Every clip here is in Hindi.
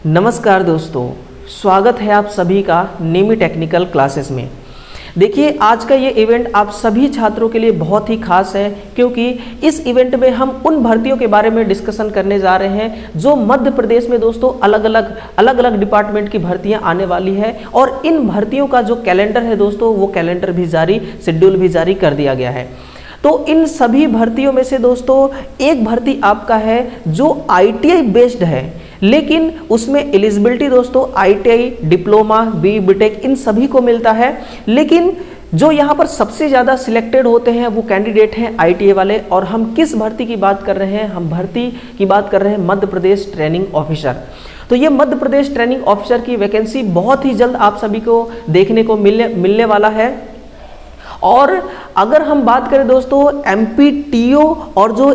नमस्कार दोस्तों, स्वागत है आप सभी का नेमी टेक्निकल क्लासेस में। देखिए, आज का ये इवेंट आप सभी छात्रों के लिए बहुत ही खास है, क्योंकि इस इवेंट में हम उन भर्तियों के बारे में डिस्कशन करने जा रहे हैं जो मध्य प्रदेश में दोस्तों अलग अलग डिपार्टमेंट की भर्तियां आने वाली है। और इन भर्तियों का जो कैलेंडर है दोस्तों, वो कैलेंडर भी शेड्यूल भी जारी कर दिया गया है। तो इन सभी भर्तियों में से दोस्तों एक भर्ती आपका है जो ITI बेस्ड है, लेकिन उसमें एलिजिबिलिटी दोस्तों ITI, डिप्लोमा, BTech इन सभी को मिलता है। लेकिन जो यहाँ पर सबसे ज़्यादा सिलेक्टेड होते हैं वो कैंडिडेट हैं ITI वाले। और हम किस भर्ती की बात कर रहे हैं? हम भर्ती की बात कर रहे हैं मध्य प्रदेश ट्रेनिंग ऑफिसर। तो ये मध्य प्रदेश ट्रेनिंग ऑफिसर की वैकेंसी बहुत ही जल्द आप सभी को देखने को मिलने वाला है। और अगर हम बात करें दोस्तों MPTO और जो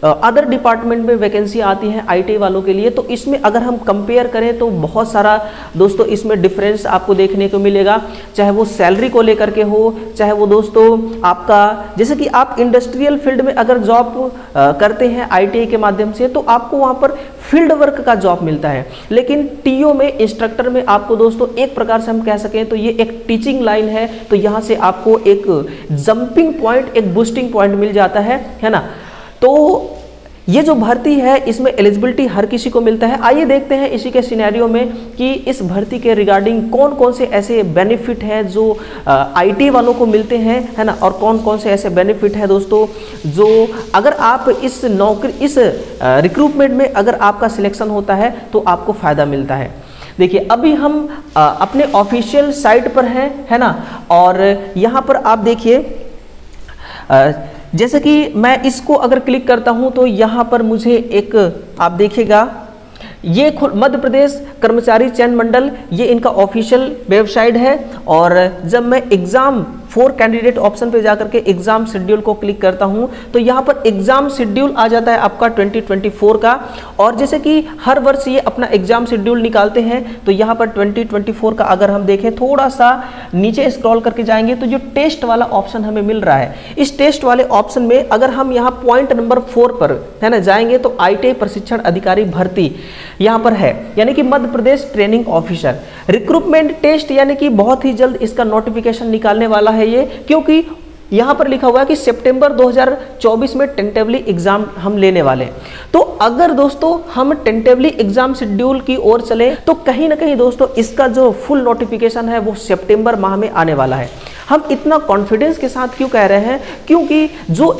अदर डिपार्टमेंट में वैकेंसी आती है ITI वालों के लिए, तो इसमें अगर हम कंपेयर करें तो बहुत सारा दोस्तों इसमें डिफरेंस आपको देखने को मिलेगा। चाहे वो सैलरी को लेकर के हो, चाहे वो दोस्तों आपका जैसे कि आप इंडस्ट्रियल फील्ड में अगर जॉब करते हैं ITI के माध्यम से, तो आपको वहाँ पर फील्ड वर्क का जॉब मिलता है। लेकिन TO में, इंस्ट्रक्टर में आपको दोस्तों एक प्रकार से हम कह सकें तो ये एक टीचिंग लाइन है। तो यहाँ से आपको एक जंपिंग पॉइंट, एक बूस्टिंग पॉइंट मिल जाता है ना। तो ये जो भर्ती है इसमें एलिजिबिलिटी हर किसी को मिलता है। आइए देखते हैं इसी के सिनेरियो में कि इस भर्ती के रिगार्डिंग कौन कौन से ऐसे बेनिफिट हैं जो ITI वालों को मिलते हैं, है ना। और कौन कौन से ऐसे बेनिफिट हैं दोस्तों जो अगर आप इस रिक्रूटमेंट में अगर आपका सिलेक्शन होता है तो आपको फ़ायदा मिलता है। देखिए, अभी हम अपने ऑफिशियल साइट पर हैं, है ना। और यहाँ पर आप देखिए, जैसे कि मैं इसको अगर क्लिक करता हूं तो यहाँ पर मुझे एक आप देखिएगा, ये मध्य प्रदेश कर्मचारी चयन मंडल, ये इनका ऑफिशियल वेबसाइट है। और जब मैं एग्ज़ाम 4 कैंडिडेट ऑप्शन पे जाकर के एग्ज़ाम शेड्यूल को क्लिक करता हूं तो यहाँ पर एग्ज़ाम शेड्यूल आ जाता है आपका 2024 का। और जैसे कि हर वर्ष ये अपना एग्ज़ाम शेड्यूल निकालते हैं, तो यहाँ पर 2024 का अगर हम देखें, थोड़ा सा नीचे स्क्रॉल करके जाएंगे तो जो टेस्ट वाला ऑप्शन हमें मिल रहा है, इस टेस्ट वाले ऑप्शन में अगर हम यहाँ पॉइंट नंबर 4 पर, है ना, जाएंगे तो ITI प्रशिक्षण अधिकारी भर्ती यहाँ पर है, यानी कि Madhya Pradesh training officer recruitment test, यानी कि बहुत ही जल्द इसका नोटिफिकेशन निकालने वाला है ये। क्योंकि यहाँ पर लिखा हुआ है कि सितंबर 2024 में टेंटेटिवली एग्जाम हम लेने वाले हैं। तो अगर दोस्तों हम टेंटेटिवली एग्जाम शेड्यूल की ओर चले तो कहीं ना कहीं दोस्तों इसका जो फुल नोटिफिकेशन है वो सितंबर माह में आने वाला है। हम इतना कॉन्फिडेंस के साथ क्यों कह रहे हैं? क्योंकि जो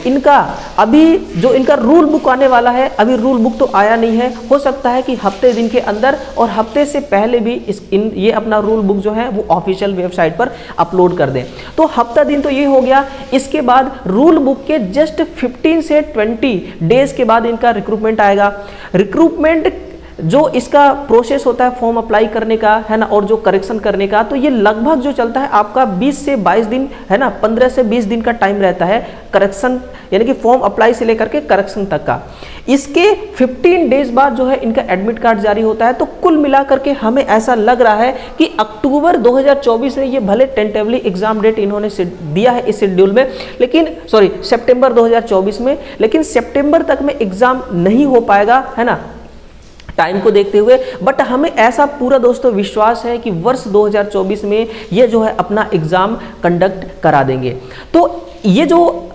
इनका रूल बुक आने वाला है, अभी रूल बुक तो आया नहीं है। हो सकता है कि हफ्ते दिन के अंदर और हफ्ते से पहले भी ये अपना रूल बुक जो है वो ऑफिशियल वेबसाइट पर अपलोड कर दें। तो हफ्ता दिन तो ये हो गया। इसके बाद रूल बुक के जस्ट 15 से 20 डेज के बाद इनका रिक्रूटमेंट आएगा। रिक्रूटमेंट जो इसका प्रोसेस होता है फॉर्म अप्लाई करने का, है ना, और जो करेक्शन करने का, तो ये लगभग जो चलता है आपका 20 से 22 दिन, है ना, 15 से 20 दिन का टाइम रहता है करेक्शन, यानी कि फॉर्म अप्लाई से लेकर के करेक्शन तक का। इसके 15 डेज बाद जो है इनका एडमिट कार्ड जारी होता है। तो कुल मिलाकर के हमें ऐसा लग रहा है कि अक्टूबर 2024 में ये भले टेंटेटिवली एग्जाम डेट इन्होंने दिया है इस शेड्यूल में, लेकिन सितंबर 2024 में, लेकिन सितंबर तक में एग्जाम नहीं हो पाएगा, है ना, टाइम को देखते हुए। बट हमें ऐसा पूरा दोस्तों विश्वास है कि वर्ष 2024 में ये जो है अपना एग्जाम कंडक्ट करा देंगे। तो ये जो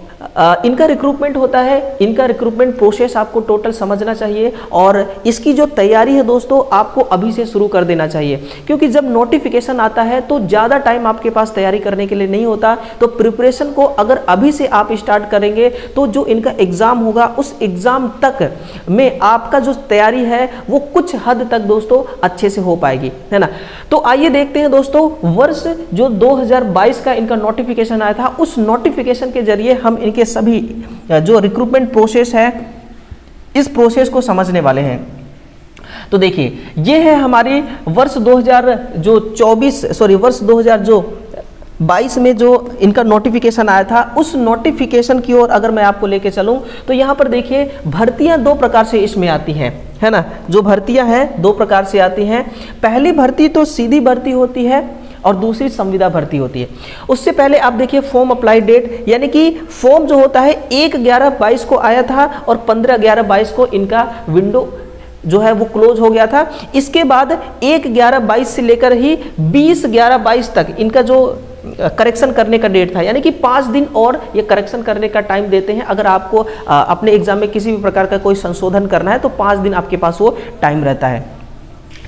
इनका रिक्रूटमेंट होता है, इनका रिक्रूटमेंट प्रोसेस आपको टोटल समझना चाहिए। और इसकी जो तैयारी है दोस्तों आपको अभी से शुरू कर देना चाहिए, क्योंकि जब नोटिफिकेशन आता है तो ज़्यादा टाइम आपके पास तैयारी करने के लिए नहीं होता। तो प्रिपरेशन को अगर अभी से आप स्टार्ट करेंगे तो जो इनका एग्ज़ाम होगा उस एग्ज़ाम तक में आपका जो तैयारी है वो कुछ हद तक दोस्तों अच्छे से हो पाएगी, है ना। तो आइए देखते हैं दोस्तों, वर्ष जो 2022 का इनका नोटिफिकेशन आया था, उस नोटिफिकेशन के जरिए हम इनके सभी जो रिक्रूटमेंट प्रोसेस है इस प्रोसेस को समझने वाले हैं। तो देखिए, ये है हमारी वर्ष 2022 में जो इनका नोटिफिकेशन आया था, उस नोटिफिकेशन की ओर अगर मैं आपको लेके चलूं तो यहाँ पर देखिए भर्तियां 2 प्रकार से इसमें आती हैं, है ना। जो भर्तियां हैं 2 प्रकार से आती हैं। पहली भर्ती तो सीधी भर्ती होती है और दूसरी संविदा भर्ती होती है। उससे पहले आप देखिए फॉर्म अप्लाई डेट, यानी कि फॉर्म जो होता है 1/11/22 को आया था और 15/11/22 को इनका विंडो जो है वो क्लोज हो गया था। इसके बाद 1/11/22 से लेकर ही 20/11/22 तक इनका जो करेक्शन करने का डेट था, यानी कि 5 दिन और ये करेक्शन करने का टाइम देते हैं। अगर आपको अपने एग्जाम में किसी भी प्रकार का कोई संशोधन करना है तो 5 दिन आपके पास वो टाइम रहता है,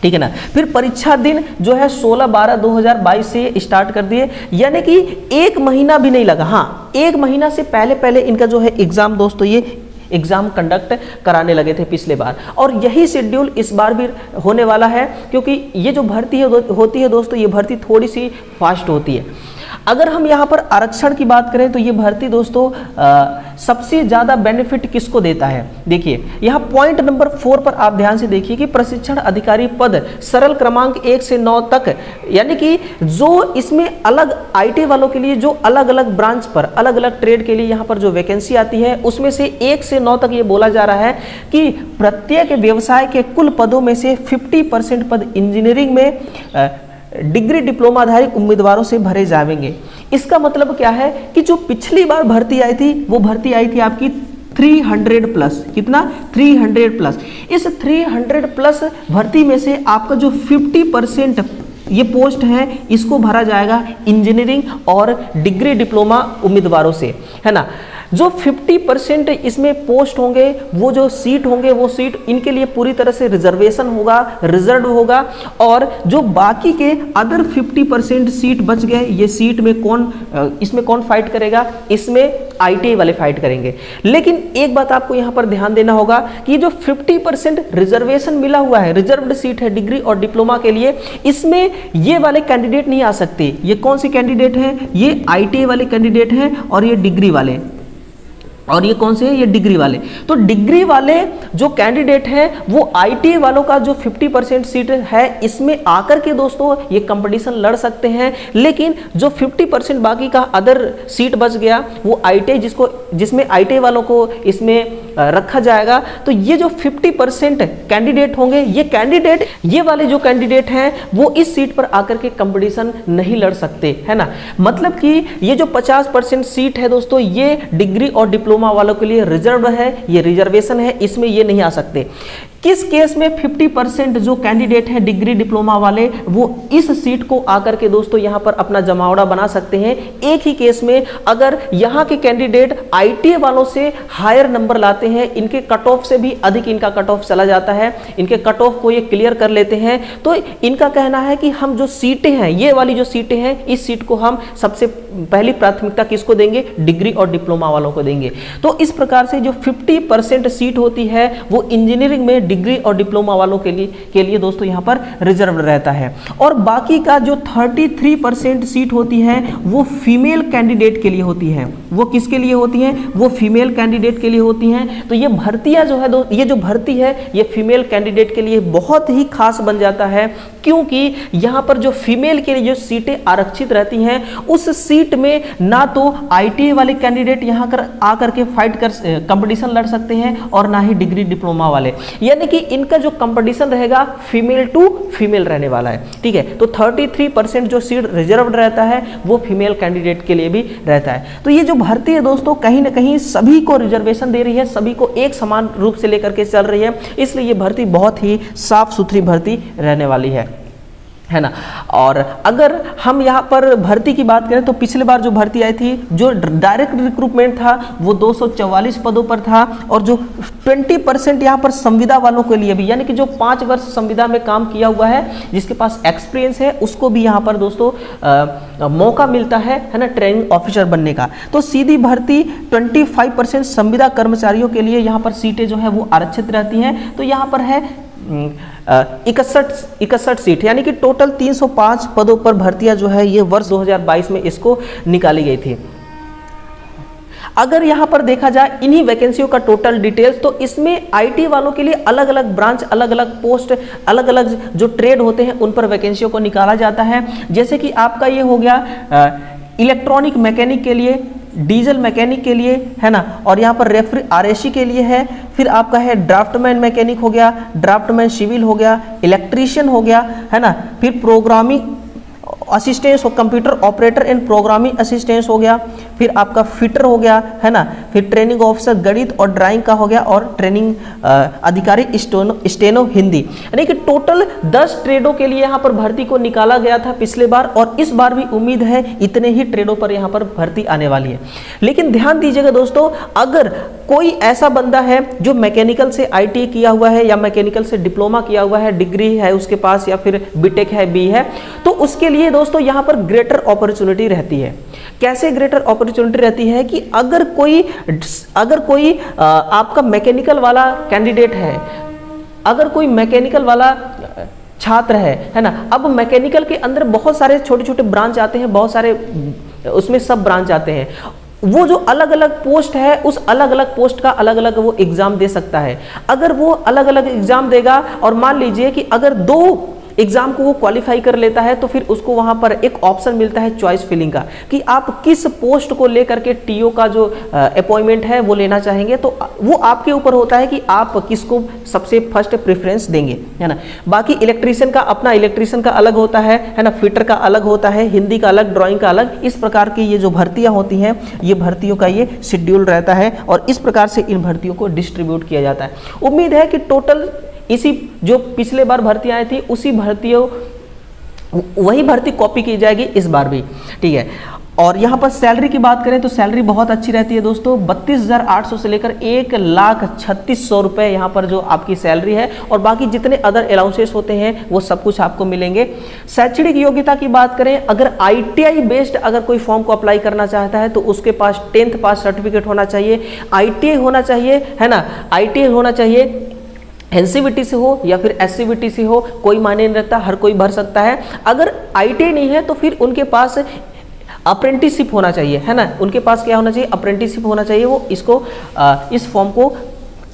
ठीक है ना। फिर परीक्षा दिन जो है 16/12/2022 से स्टार्ट कर दिए, यानी कि 1 महीना भी नहीं लगा। हाँ, 1 महीना से पहले इनका जो है एग्जाम दोस्तों ये एग्जाम कंडक्ट कराने लगे थे पिछले बार, और यही शेड्यूल इस बार भी होने वाला है, क्योंकि ये जो भर्ती होती है दोस्तों, ये भर्ती थोड़ी सी फास्ट होती है। अगर हम यहाँ पर आरक्षण की बात करें तो ये भर्ती दोस्तों सबसे ज़्यादा बेनिफिट किसको देता है, देखिए यहाँ पॉइंट नंबर 4 पर आप ध्यान से देखिए कि प्रशिक्षण अधिकारी पद सरल क्रमांक 1 से 9 तक, यानी कि जो इसमें अलग आईटी वालों के लिए जो अलग अलग ब्रांच पर अलग अलग ट्रेड के लिए यहाँ पर जो वैकेंसी आती है उसमें से 1 से 9 तक ये बोला जा रहा है कि प्रत्येक व्यवसाय के कुल पदों में से 50% पद इंजीनियरिंग में डिग्री डिप्लोमा आधारित उम्मीदवारों से भरे जाएंगे। इसका मतलब क्या है कि जो पिछली बार भर्ती आई थी वो भर्ती आई थी आपकी 300 प्लस, कितना 300 प्लस। इस 300 प्लस भर्ती में से आपका जो 50% ये पोस्ट है इसको भरा जाएगा इंजीनियरिंग और डिग्री डिप्लोमा उम्मीदवारों से, है ना। जो 50% इसमें पोस्ट होंगे, वो जो सीट होंगे, वो सीट इनके लिए पूरी तरह से रिजर्वेशन होगा, रिजर्व होगा, और जो बाकी के अदर 50% सीट बच गए, ये सीट में इसमें कौन फाइट करेगा, इसमें आईटीआई वाले फाइट करेंगे। लेकिन एक बात आपको यहाँ पर ध्यान देना होगा कि जो 50% रिजर्वेशन मिला हुआ है, रिजर्व्ड सीट है डिग्री और डिप्लोमा के लिए, इसमें ये वाले कैंडिडेट नहीं आ सकते। ये कौन से कैंडिडेट हैं, ये आईटीआई वाले कैंडिडेट हैं और ये डिग्री वाले, और ये कौन से हैं, ये डिग्री वाले। तो डिग्री वाले जो कैंडिडेट हैं वो आईटीआई वालों का जो 50% सीट है इसमें आकर के दोस्तों ये कंपटीशन लड़ सकते हैं। लेकिन जो 50% बाकी का अदर सीट बच गया वो आईटीआई जिसमें आईटीआई वालों को इसमें रखा जाएगा। तो ये जो 50% कैंडिडेट होंगे, ये वाले जो कैंडिडेट हैं वो इस सीट पर आकर के कंपटीशन नहीं लड़ सकते, है ना। मतलब कि ये जो 50% सीट है दोस्तों, ये डिग्री और डिप्लोमा वालों के लिए रिजर्व है, ये रिजर्वेशन है, इसमें ये नहीं आ सकते। किस केस में 50% जो कैंडिडेट हैं डिग्री डिप्लोमा वाले वो इस सीट को आकर के दोस्तों यहां पर अपना जमावड़ा बना सकते हैं। एक ही केस में अगर यहां के कैंडिडेट आईटीआई वालों से हायर नंबर लाते हैं, इनके कट ऑफ से भी अधिक इनका कट ऑफ चला जाता है, इनके कट ऑफ को ये क्लियर कर लेते हैं, तो इनका कहना है कि हम जो सीटें हैं, ये वाली जो सीटें हैं, इस सीट को हम सबसे पहली प्राथमिकता किसको देंगे, डिग्री और डिप्लोमा वालों को देंगे। तो इस प्रकार से जो 50% सीट होती है वो इंजीनियरिंग में डिग्री और डिप्लोमा वालों के लिए दोस्तों यहां पर रिजर्व रहता है। और बाकी का जो 33% सीट होती है वो फीमेल कैंडिडेट के लिए होती है। वो किसके लिए होती है, वो फीमेल कैंडिडेट के लिए होती हैं। तो ये भर्तियां जो है ये जो भर्ती है ये फीमेल कैंडिडेट के लिए बहुत ही खास बन जाता है, क्योंकि यहां पर जो फीमेल के लिए जो सीटें आरक्षित रहती हैं उस सीट में ना तो आईटीआई वाले कैंडिडेट यहां आकर के फाइट कर कंपटीशन लड़ सकते हैं और ना ही डिग्री डिप्लोमा वाले, यानी कि इनका जो कंपटीशन रहेगा फीमेल टू फीमेल रहने वाला है, ठीक है। तो 33% जो सीट रिजर्व्ड रहता है वो फीमेल कैंडिडेट के लिए भी रहता है। तो ये जो भर्ती है दोस्तों कहीं ना कहीं सभी को रिजर्वेशन दे रही है, सभी को एक समान रूप से लेकर के चल रही है, इसलिए ये भर्ती बहुत ही साफ सुथरी भर्ती रहने वाली है ना। और अगर हम यहाँ पर भर्ती की बात करें तो पिछले बार जो भर्ती आई थी, जो डायरेक्ट रिक्रूटमेंट था वो 244 पदों पर था, और जो 20% यहाँ पर संविदा वालों के लिए भी, यानी कि जो 5 वर्ष संविदा में काम किया हुआ है, जिसके पास एक्सपीरियंस है, उसको भी यहाँ पर दोस्तों मौका मिलता है ना, ट्रेनिंग ऑफिसर बनने का। तो सीधी भर्ती 25% संविदा कर्मचारियों के लिए यहाँ पर सीटें जो है वो आरक्षित रहती हैं। तो यहाँ पर है 61 सीट, यानी कि टोटल 305 पदों पर भर्तियां जो है ये वर्ष 2022 में इसको निकाली गई थी। अगर यहां पर देखा जाए इन्हीं वैकेंसियों का टोटल डिटेल्स, तो इसमें आईटी वालों के लिए अलग अलग ब्रांच, अलग अलग पोस्ट, अलग अलग जो ट्रेड होते हैं उन पर वैकेंसियों को निकाला जाता है। जैसे कि आपका ये हो गया इलेक्ट्रॉनिक मैकेनिक के लिए, डीजल मैकेनिक के लिए, है ना, और यहाँ पर रेफरी आरएसी के लिए है। फिर आपका है ड्राफ्टमैन मैकेनिक हो गया, ड्राफ्टमैन सिविल हो गया, इलेक्ट्रीशियन हो गया, है ना, फिर प्रोग्रामिंग असिस्टेंस हो, computer operator and programming assistance हो गया, फिर आपका फिटर हो गया, है ना, फिर ट्रेनिंग ऑफिसर गणित और ड्राइंग का हो गया, और ट्रेनिंग अधिकारी स्टेनो हिंदी। यानी कि टोटल 10 ट्रेडों के लिए यहाँ पर भर्ती को निकाला गया था पिछले बार, और इस बार भी उम्मीद है इतने ही ट्रेडों पर यहाँ पर भर्ती आने वाली है। लेकिन ध्यान दीजिएगा दोस्तों, अगर कोई ऐसा बंदा है जो मैकेनिकल से आईटीआई किया हुआ है या मैकेनिकल से डिप्लोमा किया हुआ है, डिग्री है उसके पास, या फिर बीटेक है, बी है, तो उसके लिए दोस्तों यहाँ पर ग्रेटर अपॉर्चुनिटी रहती है। कैसे ग्रेटर अपॉर्चुनिटी रहती है कि अगर कोई आपका मैकेनिकल वाला कैंडिडेट है, अगर कोई मैकेनिकल वाला छात्र है ना, अब मैकेनिकल के अंदर बहुत सारे छोटे छोटे ब्रांच आते हैं, बहुत सारे उसमें सब ब्रांच आते हैं, वो जो अलग अलग पोस्ट है उस अलग अलग पोस्ट का अलग अलग वो एग्जाम दे सकता है। अगर वो अलग अलग एग्जाम देगा और मान लीजिए कि अगर 2 एग्जाम को वो क्वालिफाई कर लेता है, तो फिर उसको वहां पर एक ऑप्शन मिलता है चॉइस फिलिंग का, कि आप किस पोस्ट को लेकर के टीओ का जो अपॉइंटमेंट है वो लेना चाहेंगे। तो वो आपके ऊपर होता है कि आप किसको सबसे फर्स्ट प्रेफरेंस देंगे, है ना। बाकी इलेक्ट्रीशियन का अपना इलेक्ट्रीशियन का अलग होता है ना, फिटर का अलग होता है, हिंदी का अलग, ड्राइंग का अलग। इस प्रकार की ये जो भर्तियां होती हैं, ये भर्तियों का ये शेड्यूल रहता है, और इस प्रकार से इन भर्तियों को डिस्ट्रीब्यूट किया जाता है। उम्मीद है कि टोटल इसी जो पिछले बार भर्ती आई थी उसी भर्तियों वही भर्ती कॉपी की जाएगी इस बार भी, ठीक है। और यहाँ पर सैलरी की बात करें तो सैलरी बहुत अच्छी रहती है दोस्तों, 32,800 से लेकर 1,36,000 रुपये यहाँ पर जो आपकी सैलरी है, और बाकी जितने अदर अलाउंसेस होते हैं वो सब कुछ आपको मिलेंगे। शैक्षणिक योग्यता की बात करें, अगर आईटीआई बेस्ड अगर कोई फॉर्म को अप्लाई करना चाहता है तो उसके पास 10th पास सर्टिफिकेट होना चाहिए, आईटीआई होना चाहिए, है ना, आईटीआई होना चाहिए, एनसीवीटी से हो या फिर एससीवीटी से हो, कोई मायने नहीं रखता, हर कोई भर सकता है। अगर आईटीआई नहीं है तो फिर उनके पास अप्रेंटिसशिप होना चाहिए, है ना, उनके पास क्या होना चाहिए, अप्रेंटिसशिप होना चाहिए, वो इसको इस फॉर्म को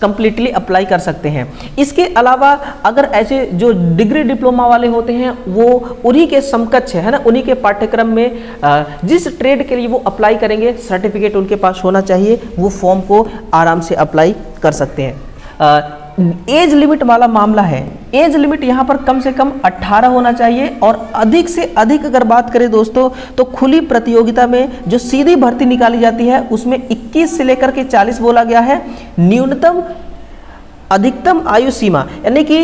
कंप्लीटली अप्लाई कर सकते हैं। इसके अलावा अगर ऐसे जो डिग्री डिप्लोमा वाले होते हैं वो उन्हीं के समकक्ष है ना, उन्हीं के पाठ्यक्रम में जिस ट्रेड के लिए वो अप्लाई करेंगे सर्टिफिकेट उनके पास होना चाहिए, वो फॉर्म को आराम से अप्लाई कर सकते हैं। एज लिमिट वाला मामला है, एज लिमिट यहाँ पर कम से कम 18 होना चाहिए, और अधिक से अधिक अगर बात करें दोस्तों तो खुली प्रतियोगिता में जो सीधी भर्ती निकाली जाती है उसमें 21 से लेकर के 40 बोला गया है। न्यूनतम अधिकतम आयु सीमा यानी कि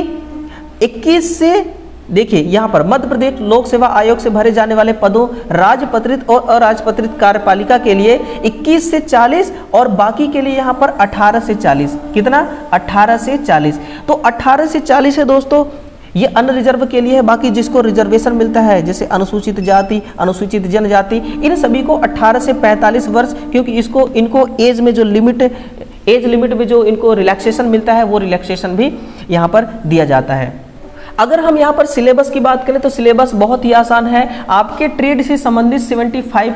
21 से, देखिए यहाँ पर मध्य प्रदेश लोक सेवा आयोग से भरे जाने वाले पदों राजपत्रित और अराजपत्रित कार्यपालिका के लिए 21 से 40, और बाकी के लिए यहाँ पर 18 से 40। कितना? 18 से 40। तो 18 से 40 है दोस्तों, ये अनरिजर्व के लिए है। बाकी जिसको रिजर्वेशन मिलता है जैसे अनुसूचित जाति, अनुसूचित जनजाति, इन सभी को 18 से 45 वर्ष, क्योंकि इनको एज में जो एज लिमिट में जो इनको रिलैक्सेशन मिलता है वो रिलैक्सेशन भी यहाँ पर दिया जाता है। अगर हम यहाँ पर सिलेबस की बात करें तो सिलेबस बहुत ही आसान है। आपके ट्रेड से संबंधित 75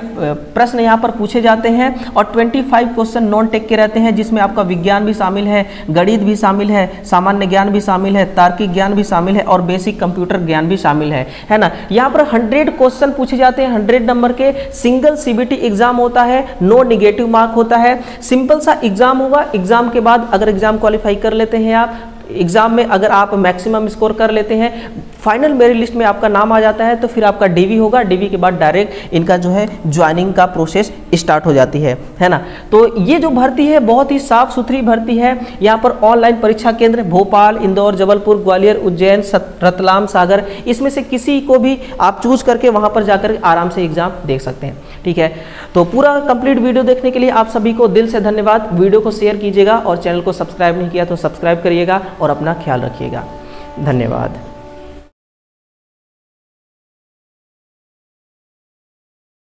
प्रश्न यहाँ पर पूछे जाते हैं, और 25 क्वेश्चन नॉन टेक के रहते हैं, जिसमें आपका विज्ञान भी शामिल है, गणित भी शामिल है, सामान्य ज्ञान भी शामिल है, तार्किक ज्ञान भी शामिल है, और बेसिक कंप्यूटर ज्ञान भी शामिल है ना। यहाँ पर 100 क्वेश्चन पूछे जाते हैं, 100 नंबर के। सिंगल सीबीटी एग्जाम होता है, नो निगेटिव मार्क होता है, सिंपल सा एग्जाम होगा। एग्जाम के बाद अगर एग्जाम क्वालिफाई कर लेते हैं आप, एग्जाम में अगर आप मैक्सिमम स्कोर कर लेते हैं, फाइनल मेरिट लिस्ट में आपका नाम आ जाता है, तो फिर आपका डीवी होगा। डीवी के बाद डायरेक्ट इनका जो है ज्वाइनिंग का प्रोसेस स्टार्ट हो जाती है ना। तो ये जो भर्ती है बहुत ही साफ सुथरी भर्ती है। यहाँ पर ऑनलाइन परीक्षा केंद्र भोपाल, इंदौर, जबलपुर, ग्वालियर, उज्जैन, रतलाम, सागर, इसमें से किसी को भी आप चूज करके वहाँ पर जाकर आराम से एग्जाम देख सकते हैं, ठीक है। तो पूरा कंप्लीट वीडियो देखने के लिए आप सभी को दिल से धन्यवाद। वीडियो को शेयर कीजिएगा, और चैनल को सब्सक्राइब नहीं किया तो सब्सक्राइब करिएगा, और अपना ख्याल रखिएगा। धन्यवाद।